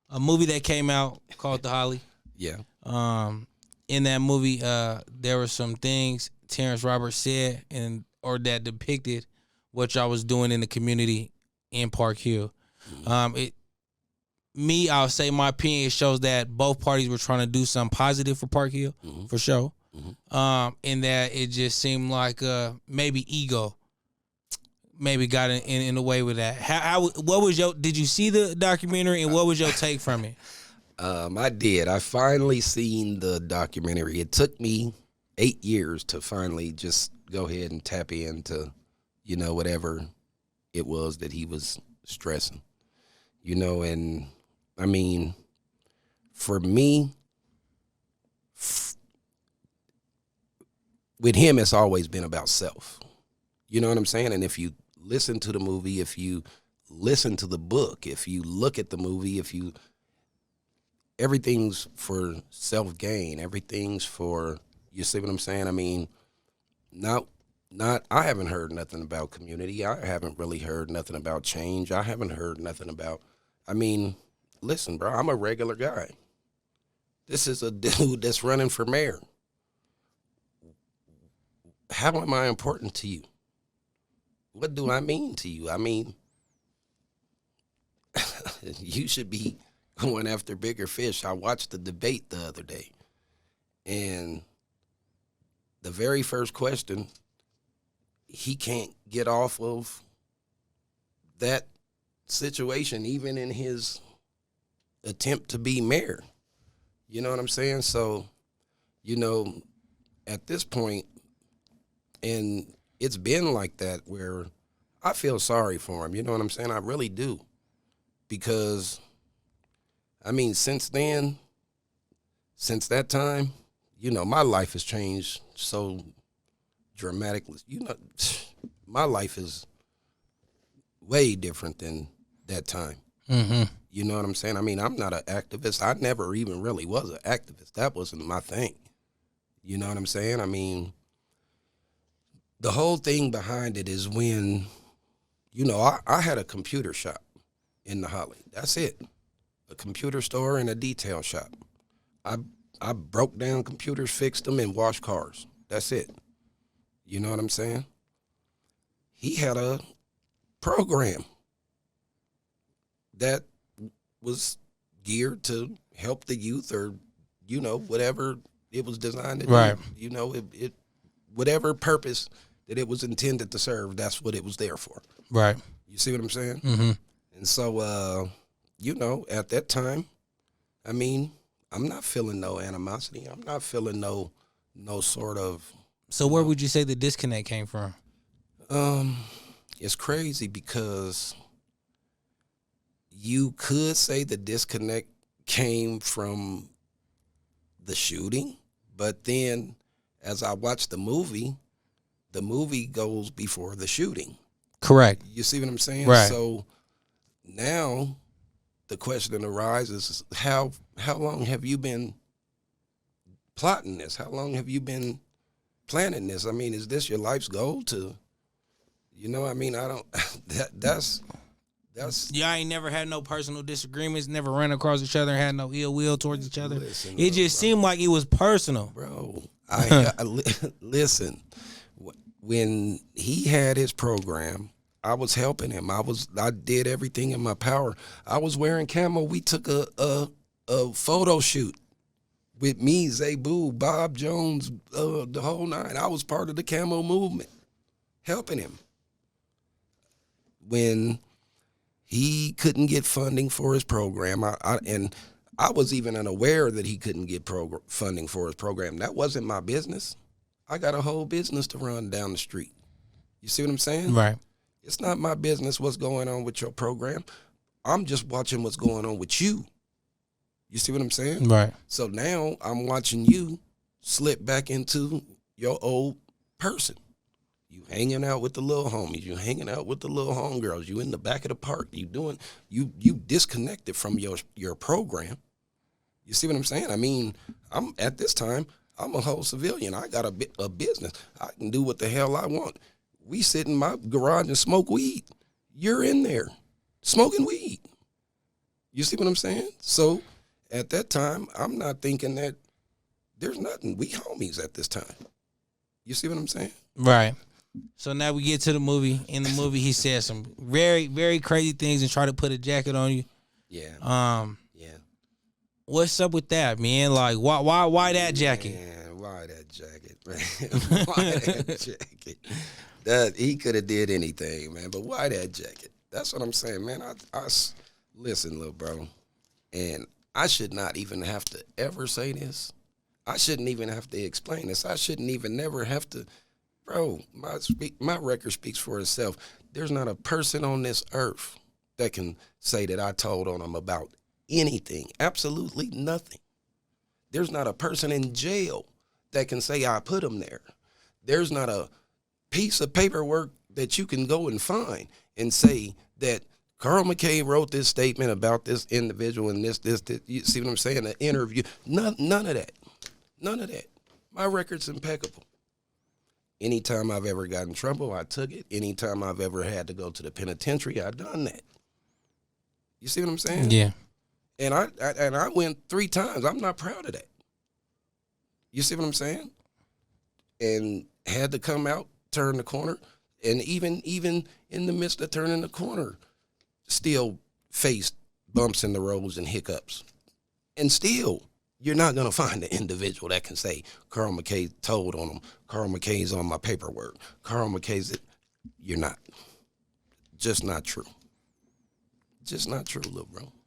a movie that came out called The Holly. Yeah. In that movie, there were some things Terrence Roberts said or that depicted what y'all was doing in the community in Park Hill. I'll say my opinion, it shows that both parties were trying to do something positive for Park Hill, for sure. And that it just seemed like maybe ego maybe got in the way with that. What was did you see the documentary, and what was your take from it? I did. I finally seen the documentary. It took me 8 years to finally just go ahead and tap into, whatever it was that he was stressing, and I mean, for me, with him, it's always been about self. You know what I'm saying? And if you listen to the movie, if you listen to the book, if you look at the movie, everything's for self-gain. Everything's for, you see what I'm saying? I mean, I haven't heard nothing about community. I haven't really heard nothing about change. I haven't heard nothing about, listen, bro, I'm a regular guy. This is a dude that's running for mayor. How am I important to you? What do I mean to you? You should be going after bigger fish. I watched the debate the other day, and the very first question, he can't get off of that situation, even in his attempt to be mayor. You know what I'm saying? So, at this point, and it's been like that where I feel sorry for him. You know what I'm saying? I really do. Because, since then, since that time, my life has changed so dramatically. My life is way different than that time. Mm-hmm. You know what I'm saying? I'm not an activist. I never even really was an activist. That wasn't my thing. You know what I'm saying? The whole thing behind it is when, I had a computer shop in the Holly. That's it. A computer store and a detail shop. I broke down computers, fixed them, and washed cars. That's it. You know what I'm saying? He had a program that was geared to help the youth, or, whatever it was designed to right. do. It whatever purpose that it was intended to serve, that's what it was there for. Right. You see what I'm saying? Mm-hmm. And so, at that time, I'm not feeling no animosity. I'm not feeling no sort of. So where would you say the disconnect came from? It's crazy because you could say the disconnect came from the shooting, but then as I watched the movie goes before the shooting. Correct. You see what I'm saying? Right. So now the question arises, how long have you been plotting this? How long have you been planning this? Is this your life's goal to, I don't, that's. Y'all ain't never had no personal disagreements, never ran across each other, had no ill will towards each other. Listen, it just seemed like it was personal. Bro, listen, when he had his program, I was helping him. I did everything in my power. I was wearing camo. We took a photo shoot with me, Zabu, Bob Jones, the whole nine. I was part of the camo movement, helping him. When he couldn't get funding for his program, I was even unaware that he couldn't get funding for his program. That wasn't my business. I got a whole business to run down the street. You see what I'm saying? Right. It's not my business what's going on with your program. I'm just watching what's going on with you. You see what I'm saying? Right. So now I'm watching you slip back into your old person. You hanging out with the little homies. You hanging out with the little homegirls. You in the back of the park. You disconnected from your program. You see what I'm saying? I'm at this time, I'm a whole civilian. I got a business. I can do what the hell I want. We sit in my garage and smoke weed. You're in there smoking weed. You see what I'm saying? So at that time, I'm not thinking that there's nothing. We homies at this time. You see what I'm saying? Right. So now we get to the movie. In the movie, he said some very, very crazy things and try to put a jacket on you. Yeah. Yeah. What's up with that, man? Like, why that jacket? Man, why that jacket, man? Why that jacket? That he could have did anything, man. But why that jacket? That's what I'm saying, man. I listen, little bro, and I should not even have to ever say this. I shouldn't even have to explain this. I shouldn't even never have to. Bro, my record speaks for itself. There's not a person on this earth that can say that I told on them about anything. Absolutely nothing. There's not a person in jail that can say I put them there. There's not a piece of paperwork that you can go and find and say that Carl Mckay wrote this statement about this individual and this. You see what I'm saying? An interview. None of that. None of that. My record's impeccable. Anytime I've ever got in trouble, I took it. Anytime I've ever had to go to the penitentiary, I done that. You see what I'm saying? Yeah. And I went 3 times. I'm not proud of that. You see what I'm saying? And had to come out, turn the corner, and even in the midst of turning the corner, still faced bumps in the roads and hiccups. And still, you're not going to find an individual that can say, Carl Mckay told on him, Carl Mckay's on my paperwork, Carl Mckay's it. You're not. Just not true. Just not true, little bro.